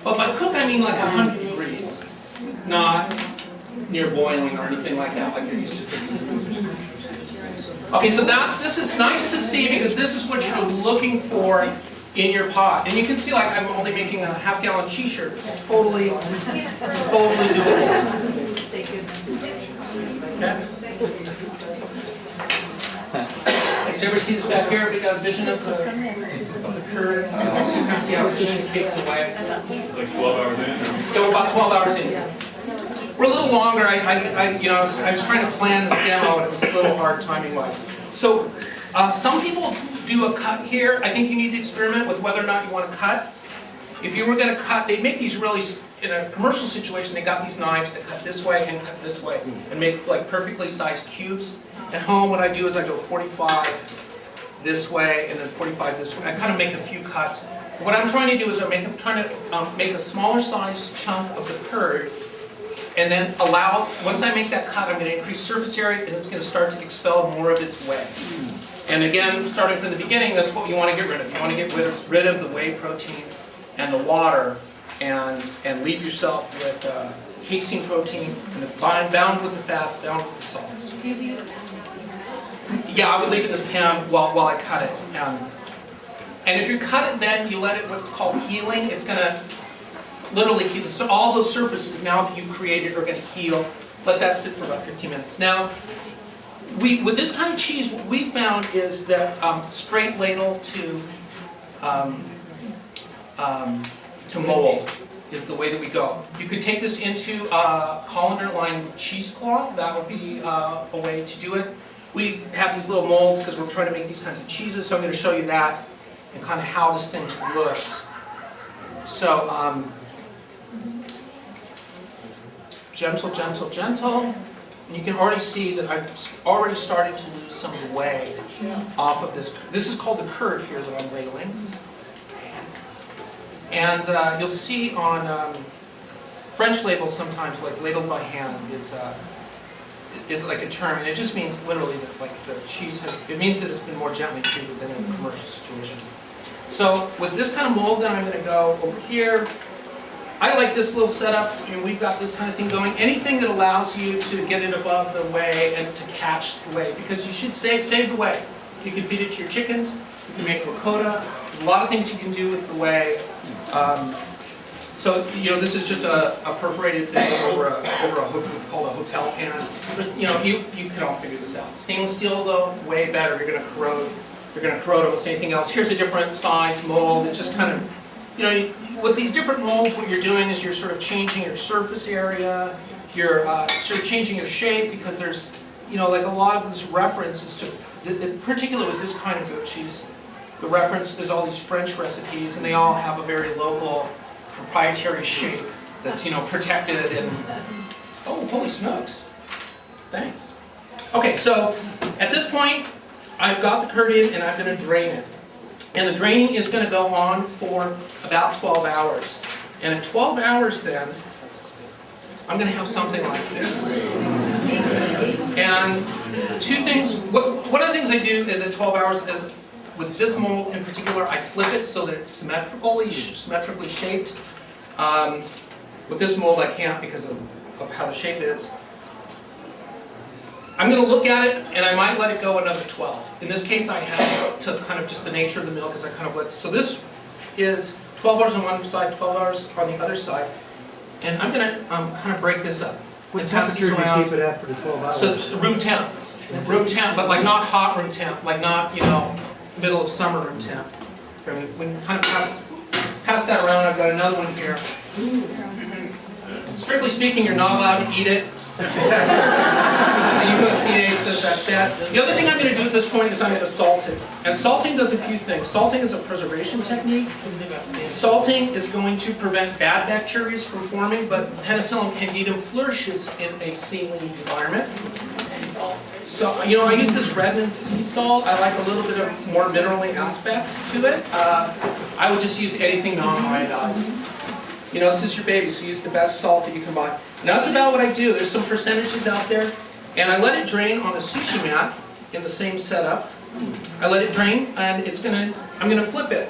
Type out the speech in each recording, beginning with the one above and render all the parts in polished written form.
But by cook, I mean like 100 degrees, not near boiling or anything like that, like you're used to cooking. Okay, so this is nice to see because this is what you're looking for in your pot. And you can see like I'm only making a half-gallon cheese shirt. It's totally doable. Okay? So everybody see this back here? Everybody got a vision of the curd? So you can see how the cheese cakes away. It's like 12 hours in? Yeah, we're about 12 hours in. We're a little longer. I was trying to plan this demo and it was a little hard timing-wise. So some people do a cut here. I think you need to experiment with whether or not you want to cut. If you were going to cut, they make these really, in a commercial situation, they got these knives that cut this way and cut this way and make like perfectly sized cubes. At home, what I do is I go 45 this way and then 45 this way. I kind of make a few cuts. What I'm trying to do is I'm trying to make a smaller size chunk of the curd and then once I make that cut, I'm going to increase surface area and it's going to start to expel more of its whey. And again, starting from the beginning, that's what you want to get rid of. You want to get rid of the whey protein and the water and leave yourself with casein protein and bound with the fats, bound with the salts. Yeah, I would leave it this pan while I cut it. And if you cut it then, you let it what's called healing. It's going to literally heal. So all those surfaces now that you've created are going to heal. Let that sit for about 15 minutes. Now, with this kind of cheese, what we found is that straight ladle to mold is the way that we go. You could take this into a colander lined with cheesecloth. That would be a way to do it. We have these little molds because we're trying to make these kinds of cheeses, so I'm going to show you that and kind of how this thing looks. So, gentle, gentle, gentle. And you can already see that I've already started to lose some of the whey off of this. This is called the curd here that I'm ladling. And you'll see on French labels sometimes, like ladled by hand, is like a term, and it just means literally that like the cheese it means that it's been more gently treated than in a commercial situation. So with this kind of mold, then I'm going to go over here. I like this little setup. We've got this kind of thing going. Anything that allows you to get it above the whey and to catch the whey, because you should save the whey. You can feed it to your chickens. You can make ricotta. There's a lot of things you can do with the whey. So this is just a perforated thing over what's called a hotel pan. You can all figure this out. Stainless steel though, way better. You're going to corrode. You're going to corrode almost anything else. Here's a different size mold. It just kind of, with these different molds, what you're doing is you're sort of changing your surface area. You're sort of changing your shape because there's, like a lot of this reference is to, particularly with this kind of goat cheese, the reference is all these French recipes, and they all have a very local, proprietary shape that's protected and oh, holy smokes! Thanks. Okay, so at this point, I've got the curd in, and I'm going to drain it. And the draining is going to go on for about 12 hours. And at 12 hours, then I'm going to have something like this. And two things. One of the things I do is at 12 hours is, with this mold in particular, I flip it so that it's symmetrically shaped. With this mold, I can't because of how the shape is. I'm going to look at it, and I might let it go another 12. In this case, I have to kind of just the nature of the milk is I kind of let. So this is 12 hours on one side, 12 hours on the other side, and I'm going to kind of break this up. What temperature do you keep it at for the 12 hours? So room temp, but like not hot room temp, like not middle of summer room temp. I mean, we can kind of pass that around. I've got another one here. Strictly speaking, you're not allowed to eat it. The USDA says that's bad. The other thing I'm going to do at this point is I'm going to salt it. And salting does a few things. Salting is a preservation technique. Salting is going to prevent bad bacteria from forming, but penicillium candidum flourishes in a saline environment. So, I use this Redmond sea salt. I like a little bit of more minerally aspect to it. I would just use anything non-iodized. This is your baby, so use the best salt that you can buy. Now that's about what I do. There's some percentages out there, and I let it drain on a sushi mat in the same setup. I let it drain, and I'm gonna flip it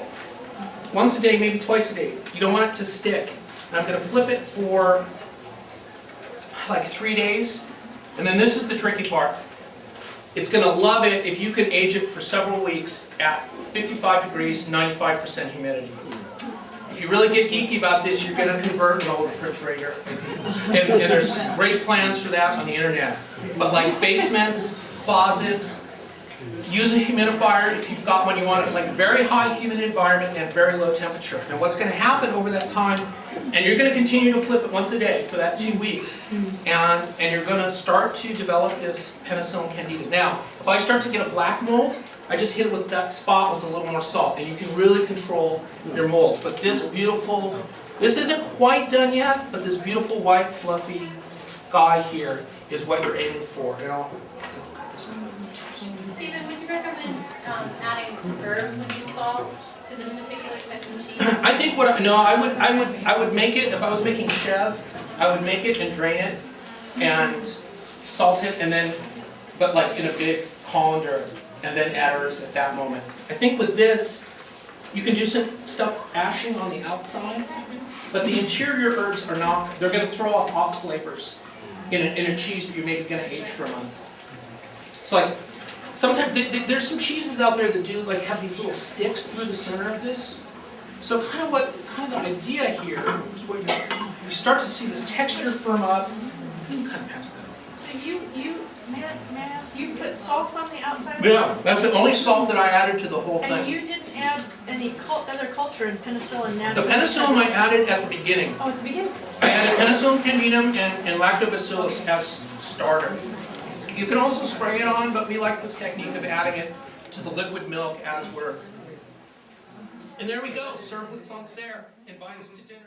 once a day, maybe twice a day. You don't want it to stick. and I'm going to flip it for like 3 days. And then this is the tricky part. It's going to love it if you can age it for several weeks at 55 degrees, 95% humidity. If you really get geeky about this, you're going to convert an old refrigerator. And there's great plans for that on the internet. But like basements, closets, use a humidifier if you've got one you want it, like a very high humid environment and very low temperature. And what's going to happen over that time, and you're going to continue to flip it once a day for that 2 weeks, and you're going to start to develop this penicillin candida. Now, if I start to get a black mold, I just hit it with that spot with a little more salt, and you can really control your molds. But this beautiful, this isn't quite done yet, but this beautiful white fluffy guy here is what you're aiming for. And I'll cut this out. Stephen, would you recommend adding herbs when you salt to this particular type of cheese? I think what I would make it if I was making chev. I would make it and drain it and salt it, and then but like in a big colander, and then add herbs at that moment. I think with this you can do some stuff ashing on the outside, but the interior herbs are not. They're going to throw off flavors in a cheese that you're maybe going to age for a month. It's like. Sometimes there's some cheeses out there that do like have these little sticks through the center of this. So kind of the idea here is where you start to see this texture firm up. You can kind of pass that up. So may I ask, you put salt on the outside? Yeah, that's the only salt that I added to the whole thing. And you didn't add any other culture in penicillin The naturally? penicillin I added at the beginning. Oh, at the beginning? I added penicillin candidum and lactobacillus as starter. You can also spray it on, but we like this technique of adding it to the liquid milk as we're... And there we go, served with Sancerre. Invite us to dinner.